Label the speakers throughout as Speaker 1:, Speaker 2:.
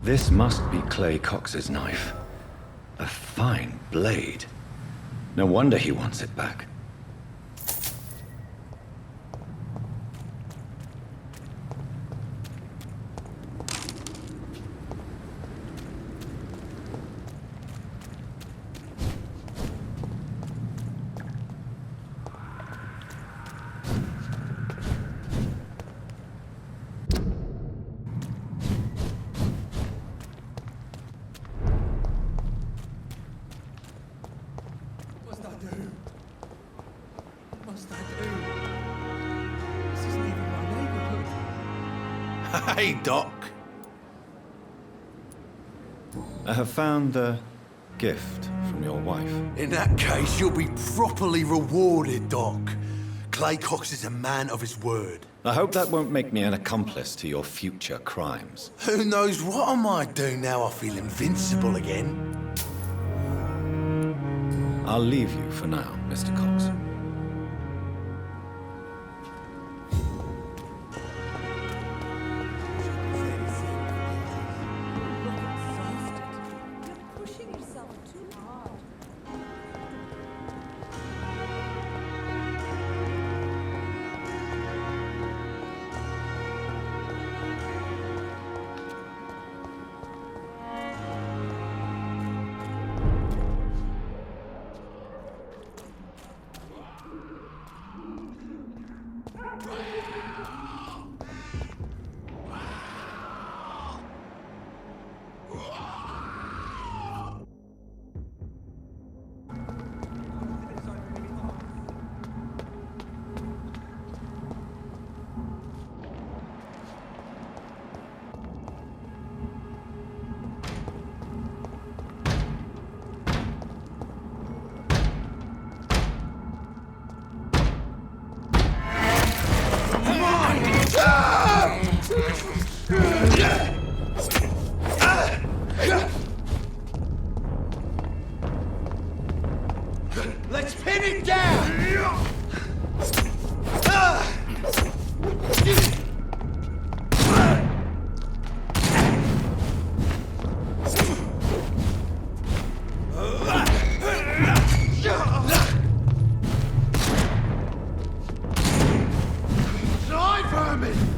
Speaker 1: This must be Clay Cox's knife. A fine blade. No wonder he wants it back.
Speaker 2: Hey, Doc.
Speaker 1: I have found the gift from your wife.
Speaker 2: In that case, you'll be properly rewarded, Doc. Clay Cox is a man of his word.
Speaker 1: I hope that won't make me an accomplice to your future crimes.
Speaker 2: Who knows what I might do now I feel invincible again?
Speaker 1: I'll leave you for now, Mr. Cox.
Speaker 2: Let's pin it down! Die, vermin!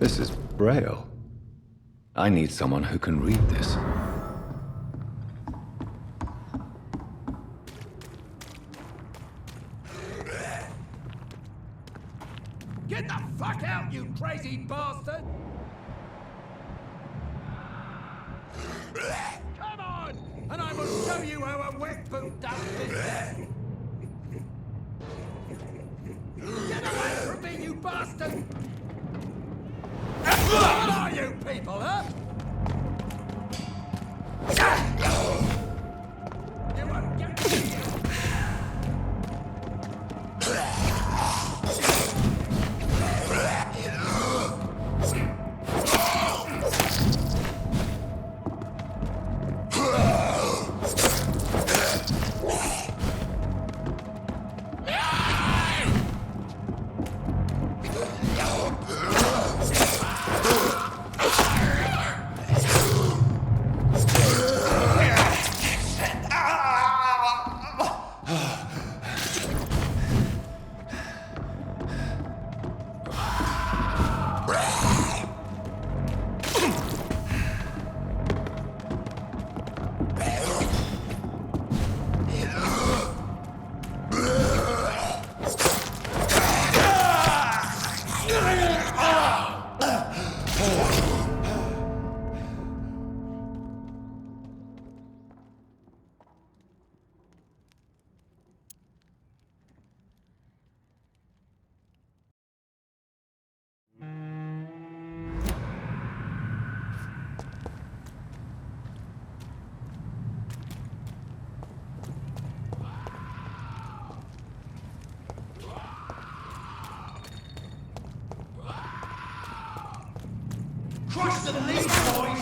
Speaker 1: This is Braille. I need someone who can read this.
Speaker 3: Get the fuck out, you crazy bastard! Come on, and I will show you how a wet boot does business. Get away from me, you bastard! What are you people, huh? You won't get me! Crush the lead, boys!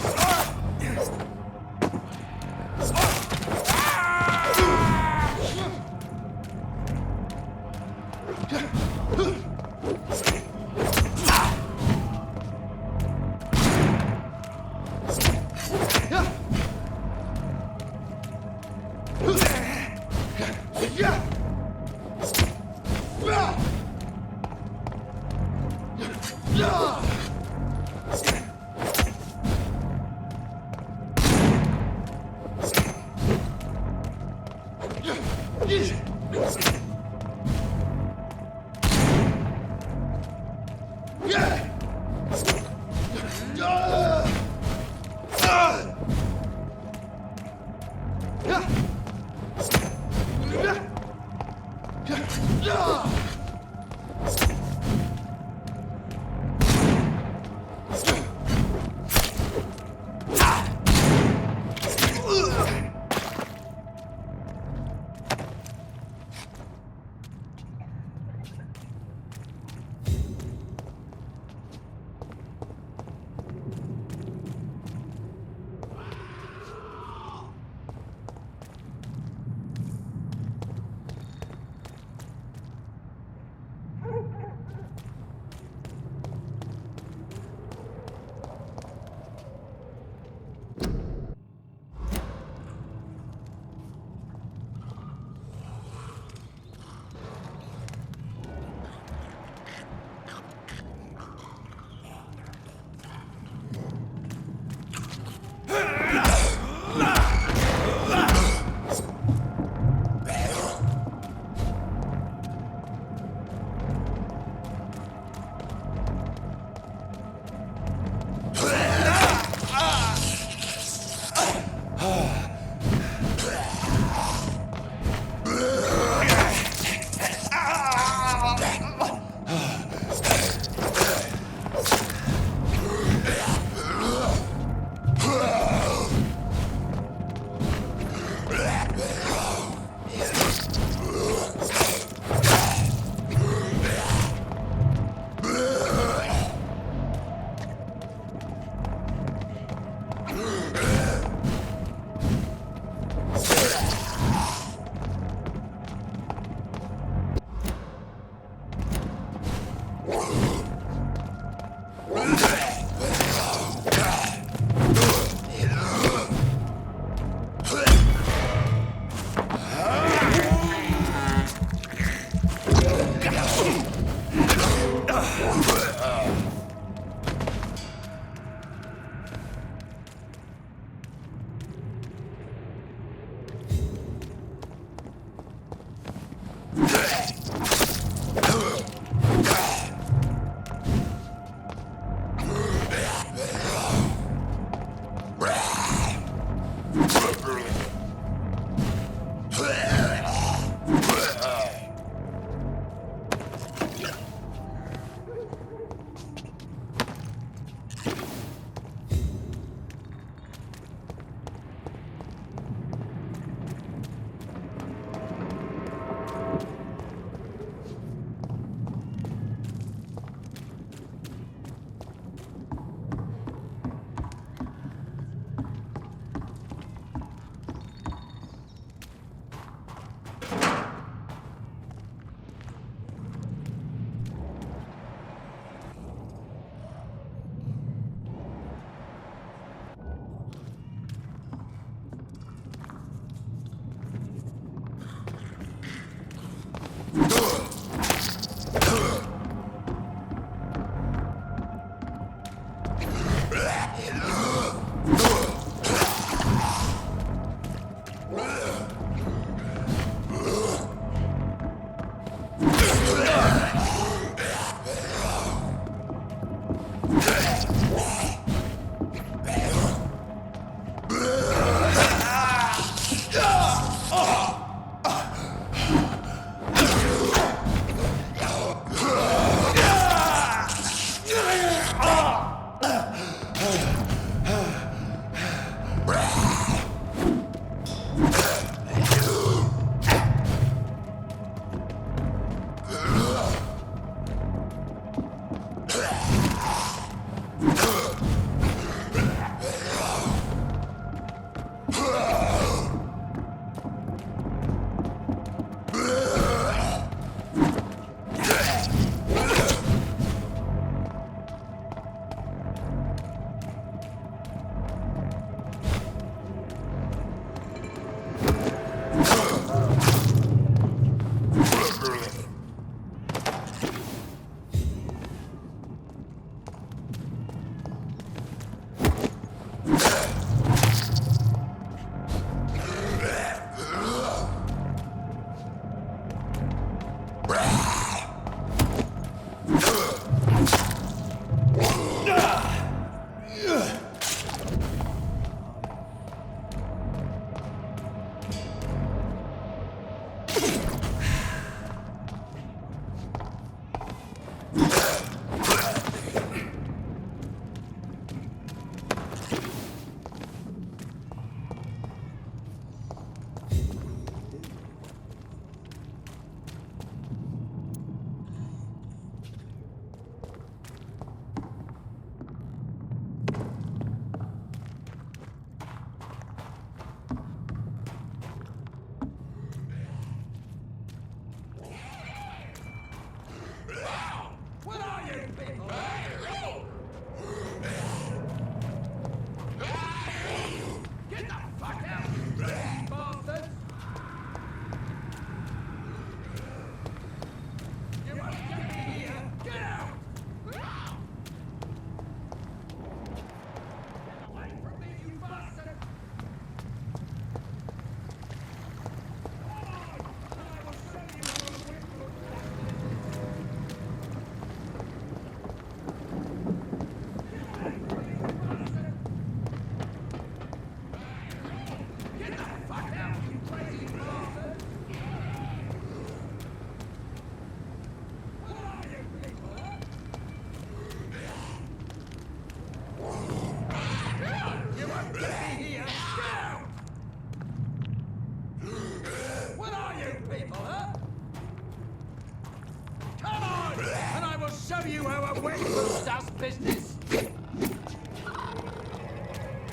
Speaker 3: show you how a wet foot does business.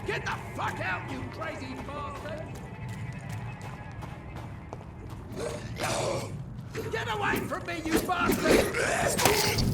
Speaker 3: Get the fuck out, you crazy bastard! Get away from me, you bastard!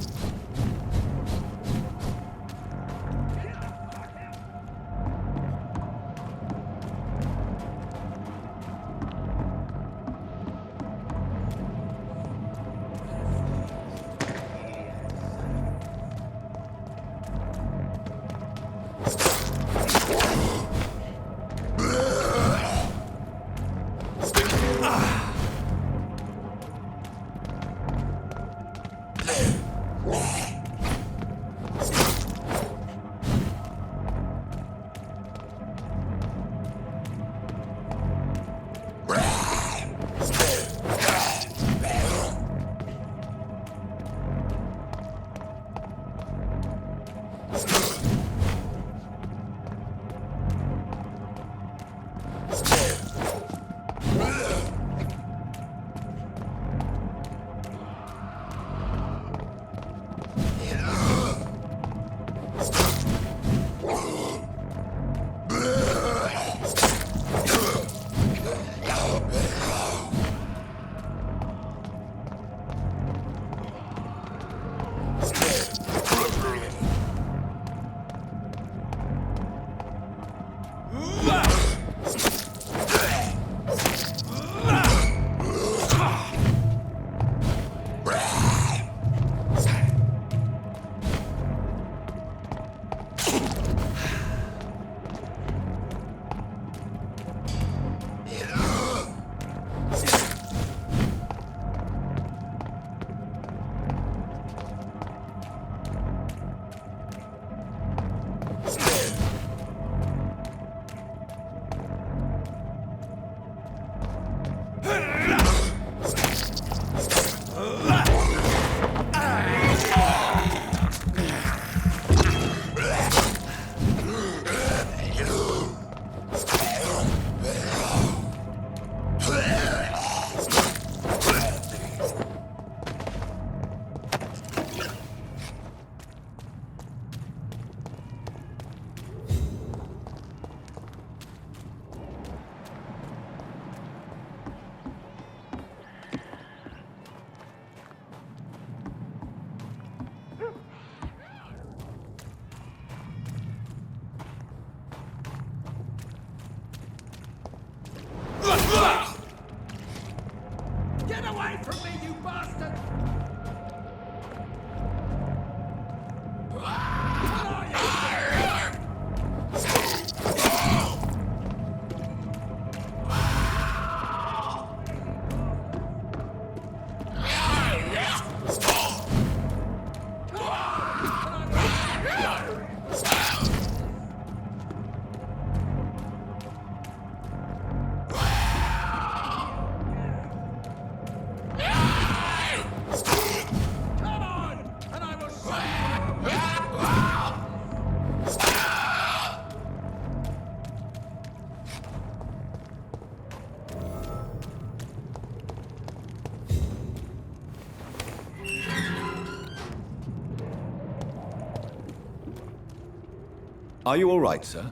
Speaker 1: Are you all right, sir?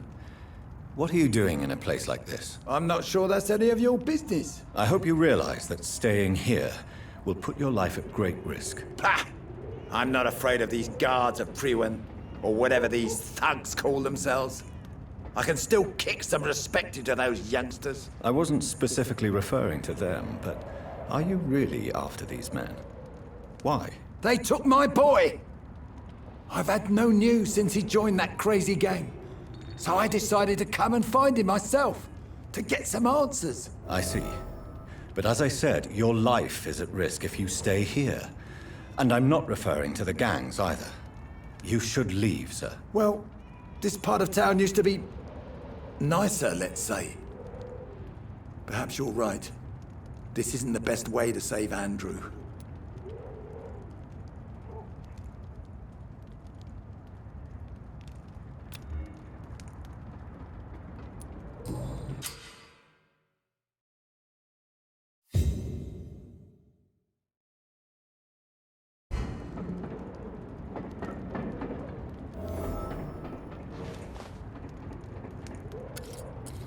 Speaker 1: What are you doing in a place like this?
Speaker 4: I'm not sure that's any of your business.
Speaker 1: I hope you realize that staying here will put your life at great risk.
Speaker 4: Pah! I'm not afraid of these guards of Priwen, or whatever these thugs call themselves. I can still kick some respect into those youngsters.
Speaker 1: I wasn't specifically referring to them, but are you really after these men? Why?
Speaker 4: They took my boy! I've had no news since he joined that crazy gang. So I decided to come and find him myself, to get some answers.
Speaker 1: I see. But as I said, your life is at risk if you stay here. And I'm not referring to the gangs either. You should leave, sir.
Speaker 4: Well, this part of town used to be nicer, let's say. Perhaps you're right. This isn't the best way to save Andrew.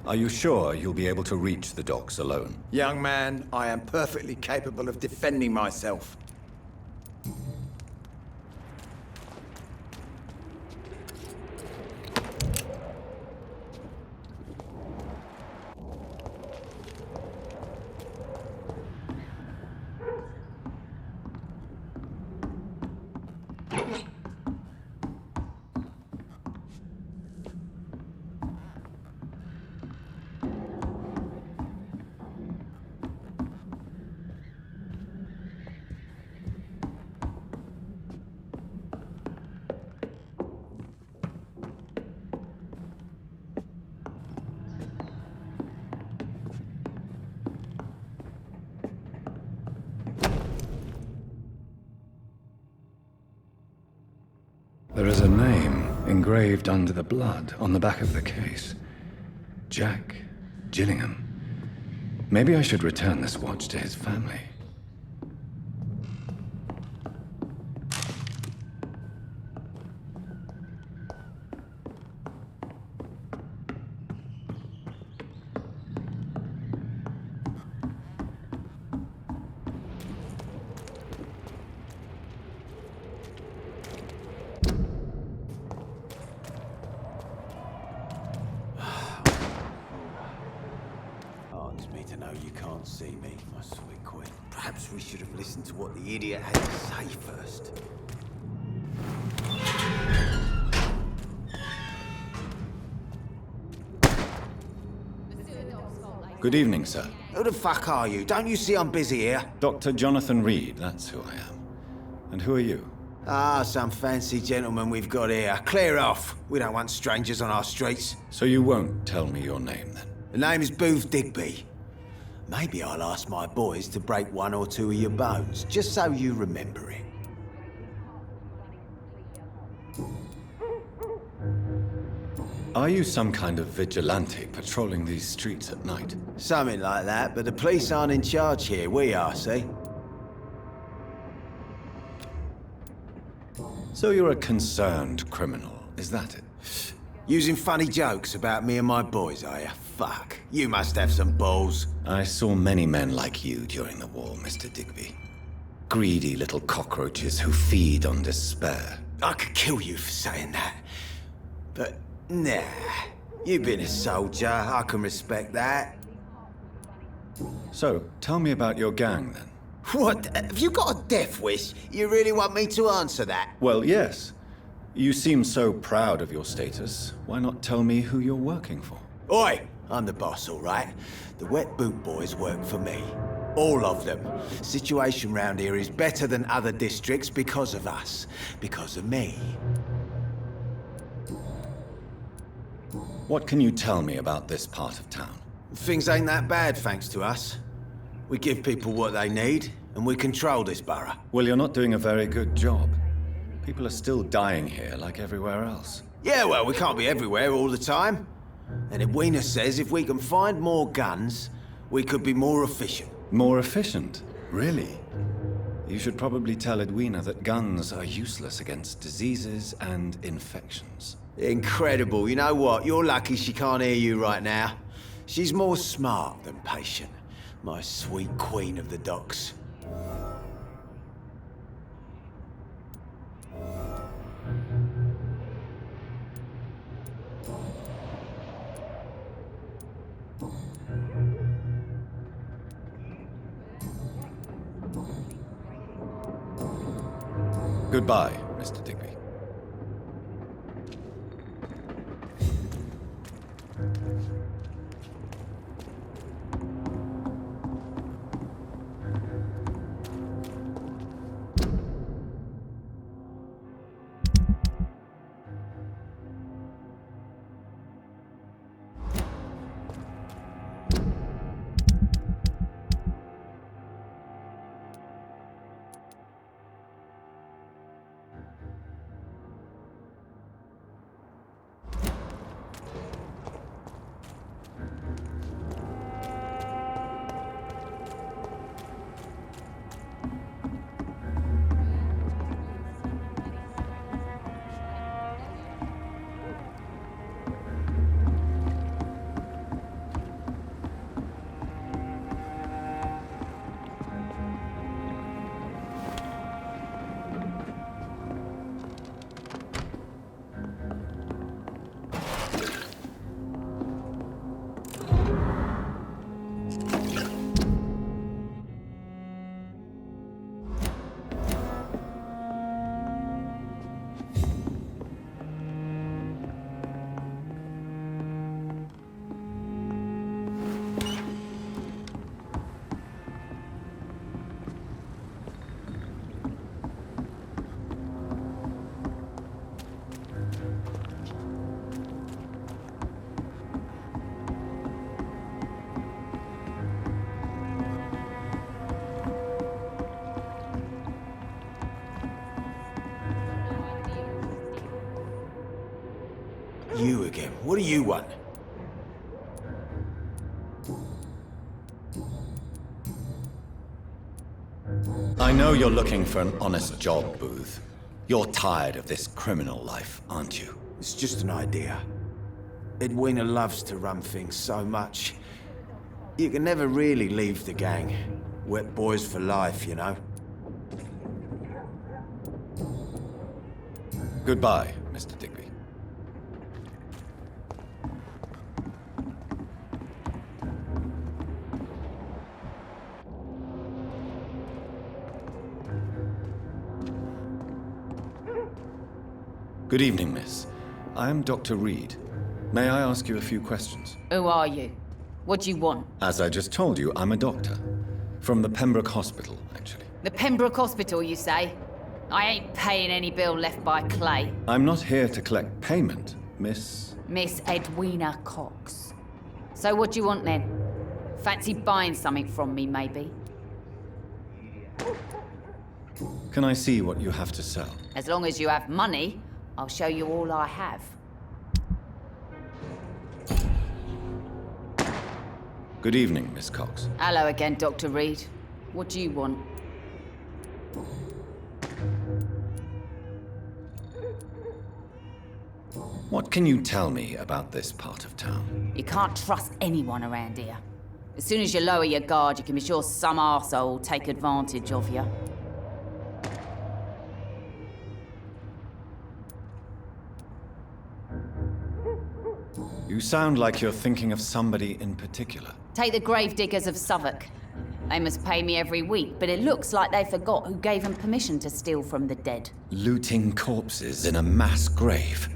Speaker 1: Are you sure you'll be able to reach the docks alone?
Speaker 4: Young man, I am perfectly capable of defending myself.
Speaker 1: There is a name engraved under the blood on the back of the case. Jack Gillingham. Maybe I should return this watch to his family.
Speaker 5: Me to know you can't see me, my sweet queen. Perhaps we should have listened to what the idiot had to say first.
Speaker 1: Good evening, sir.
Speaker 5: Who the fuck are you? Don't you see I'm busy here?
Speaker 1: Dr. Jonathan Reed, that's who I am. And who are you?
Speaker 5: Ah, some fancy gentleman we've got here. Clear off. We don't want strangers on our streets.
Speaker 1: So you won't tell me your name, then?
Speaker 5: The name is Booth Digby. Maybe I'll ask my boys to break one or two of your bones, just so you remember it.
Speaker 1: Are you some kind of vigilante patrolling these streets at night?
Speaker 5: Something like that, but the police aren't in charge here. We are, see?
Speaker 1: So you're a concerned criminal, is that it?
Speaker 5: Using funny jokes about me and my boys, are you? Fuck. You must have some balls.
Speaker 1: I saw many men like you during the war, Mr. Digby. Greedy little cockroaches who feed on despair.
Speaker 5: I could kill you for saying that. But, nah. You've been a soldier. I can respect that.
Speaker 1: So, tell me about your gang, then.
Speaker 5: What? Have you got a death wish? You really want me to answer that?
Speaker 1: Well, yes. You seem so proud of your status. Why not tell me who you're working for?
Speaker 5: Oi! I'm the boss, all right? The Wet Boot Boys work for me. All of them. Situation round here is better than other districts because of us. Because of me.
Speaker 1: What can you tell me about this part of town?
Speaker 5: Things ain't that bad, thanks to us. We give people what they need, and we control this borough.
Speaker 1: Well, you're not doing a very good job. People are still dying here like everywhere else.
Speaker 5: Yeah, well, we can't be everywhere all the time. And Edwina says if we can find more guns, we could be more efficient.
Speaker 1: More efficient? Really? You should probably tell Edwina that guns are useless against diseases and infections.
Speaker 5: Incredible. You know what? You're lucky she can't hear you right now. She's more smart than patient. My sweet queen of the docks.
Speaker 1: Goodbye, Mr. Digby.
Speaker 5: You again. What do you want?
Speaker 1: I know you're looking for an honest job, Booth. You're tired of this criminal life, aren't you?
Speaker 5: It's just an idea. Edwina loves to run things so much. You can never really leave the gang. Wet boys for life, you know?
Speaker 1: Goodbye, Mr. Digby. Good evening, miss. I am Dr. Reed. May I ask you a few questions?
Speaker 6: Who are you? What do you want?
Speaker 1: As I just told you, I'm a doctor. From the Pembroke Hospital, actually.
Speaker 6: The Pembroke Hospital, you say? I ain't paying any bill left by Clay.
Speaker 1: I'm not here to collect payment, miss.
Speaker 6: Miss Edwina Cox. So what do you want then? Fancy buying something from me, maybe?
Speaker 1: Can I see what you have to sell?
Speaker 6: As long as you have money, I'll show you all I have.
Speaker 1: Good evening, Miss Cox.
Speaker 6: Hello again, Dr. Reed. What do you want?
Speaker 1: What can you tell me about this part of town?
Speaker 6: You can't trust anyone around here. As soon as you lower your guard, you can be sure some arsehole will take advantage of you.
Speaker 1: You sound like you're thinking of somebody in particular.
Speaker 6: Take the gravediggers of Southwark. They must pay me every week, but it looks like they forgot who gave them permission to steal from the dead.
Speaker 1: Looting corpses in a mass grave.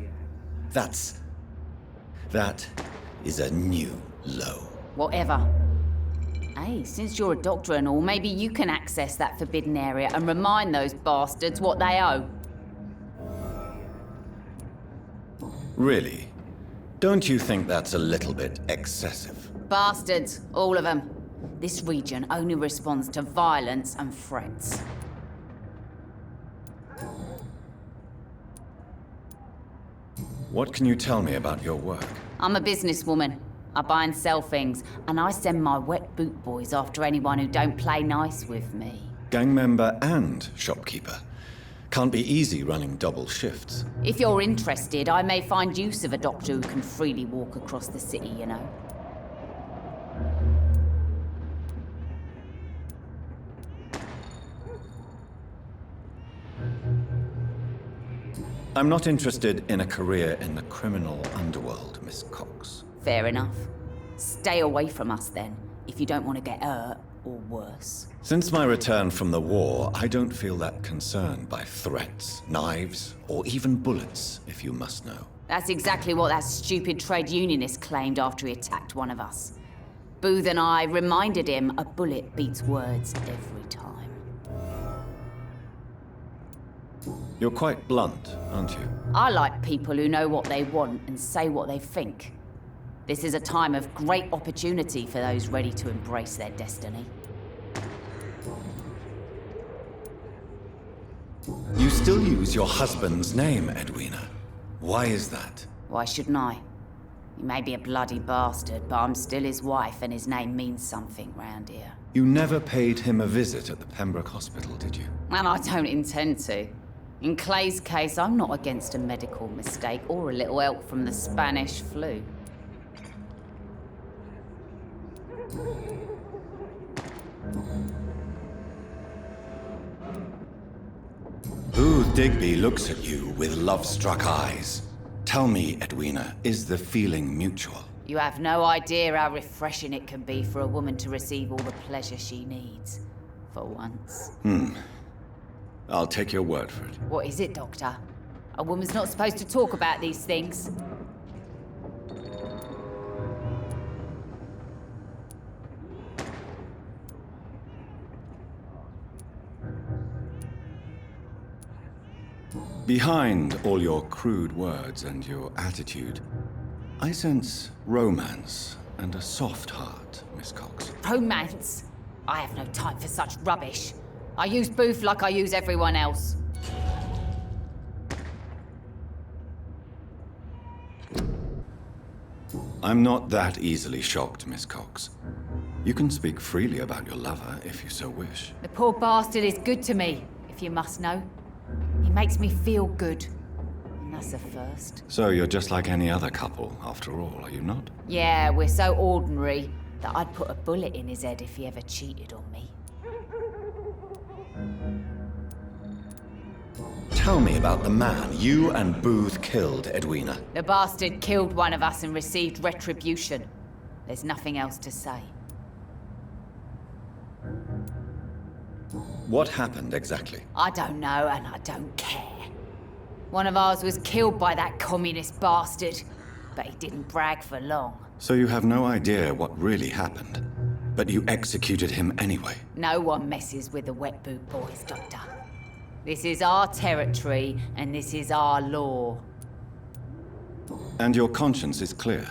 Speaker 1: That is a new low.
Speaker 6: Whatever. Hey, since you're a doctor and all, maybe you can access that forbidden area and remind those bastards what they owe.
Speaker 1: Really? Don't you think that's a little bit excessive?
Speaker 6: Bastards, all of them. This region only responds to violence and threats.
Speaker 1: What can you tell me about your work?
Speaker 6: I'm a businesswoman. I buy and sell things, and I send my wet boot boys after anyone who don't play nice with me.
Speaker 1: Gang member and shopkeeper. Can't be easy running double shifts.
Speaker 6: If you're interested, I may find use of a doctor who can freely walk across the city, you know.
Speaker 1: I'm not interested in a career in the criminal underworld, Miss Cox.
Speaker 6: Fair enough. Stay away from us then, if you don't want to get hurt, or worse.
Speaker 1: Since my return from the war, I don't feel that concerned by threats, knives, or even bullets, if you must know.
Speaker 6: That's exactly what that stupid trade unionist claimed after he attacked one of us. Booth and I reminded him a bullet beats words every time.
Speaker 1: You're quite blunt, aren't you?
Speaker 6: I like people who know what they want and say what they think. This is a time of great opportunity for those ready to embrace their destiny.
Speaker 1: You still use your husband's name, Edwina. Why is that?
Speaker 6: Why shouldn't I? He may be a bloody bastard, but I'm still his wife and his name means something round here.
Speaker 1: You never paid him a visit at the Pembroke Hospital, did you?
Speaker 6: And I don't intend to. In Clay's case, I'm not against a medical mistake or a little help from the Spanish flu.
Speaker 1: Booth Digby looks at you with love-struck eyes. Tell me, Edwina, is the feeling mutual?
Speaker 6: You have no idea how refreshing it can be for a woman to receive all the pleasure she needs. For once.
Speaker 1: I'll take your word for it.
Speaker 6: What is it, Doctor? A woman's not supposed to talk about these things.
Speaker 1: Behind all your crude words and your attitude, I sense romance and a soft heart, Miss Cox.
Speaker 6: Romance? I have no time for such rubbish. I use Booth like I use everyone else.
Speaker 1: I'm not that easily shocked, Miss Cox. You can speak freely about your lover if you so wish.
Speaker 6: The poor bastard is good to me, if you must know. He makes me feel good. And that's a first.
Speaker 1: So you're just like any other couple, after all, are you not?
Speaker 6: Yeah, we're so ordinary that I'd put a bullet in his head if he ever cheated on me.
Speaker 1: Tell me about the man you and Booth killed, Edwina.
Speaker 6: The bastard killed one of us and received retribution. There's nothing else to say.
Speaker 1: What happened exactly?
Speaker 6: I don't know, and I don't care. One of ours was killed by that communist bastard, but he didn't brag for long.
Speaker 1: So you have no idea what really happened, but you executed him anyway.
Speaker 6: No one messes with the Wet Boot Boys, Doctor. This is our territory, and this is our law.
Speaker 1: And your conscience is clear.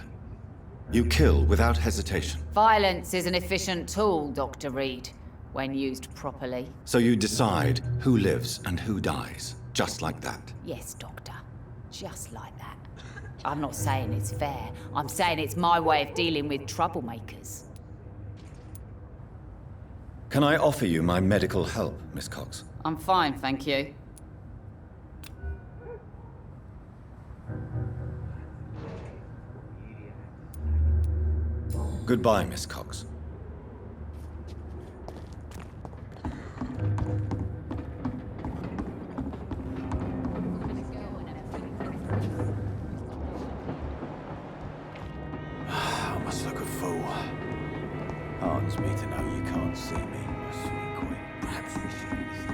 Speaker 1: You kill without hesitation.
Speaker 6: Violence is an efficient tool, Dr. Reed, when used properly.
Speaker 1: So you decide who lives and who dies, just like that.
Speaker 6: Yes, Doctor. Just like that. I'm not saying it's fair. I'm saying it's my way of dealing with troublemakers.
Speaker 1: Can I offer you my medical help, Miss Cox?
Speaker 6: I'm fine, thank you.
Speaker 1: Goodbye, Miss Cox.
Speaker 5: I must look a fool. Heartens me to know you can't see me, my sweet queen. Perhaps we should.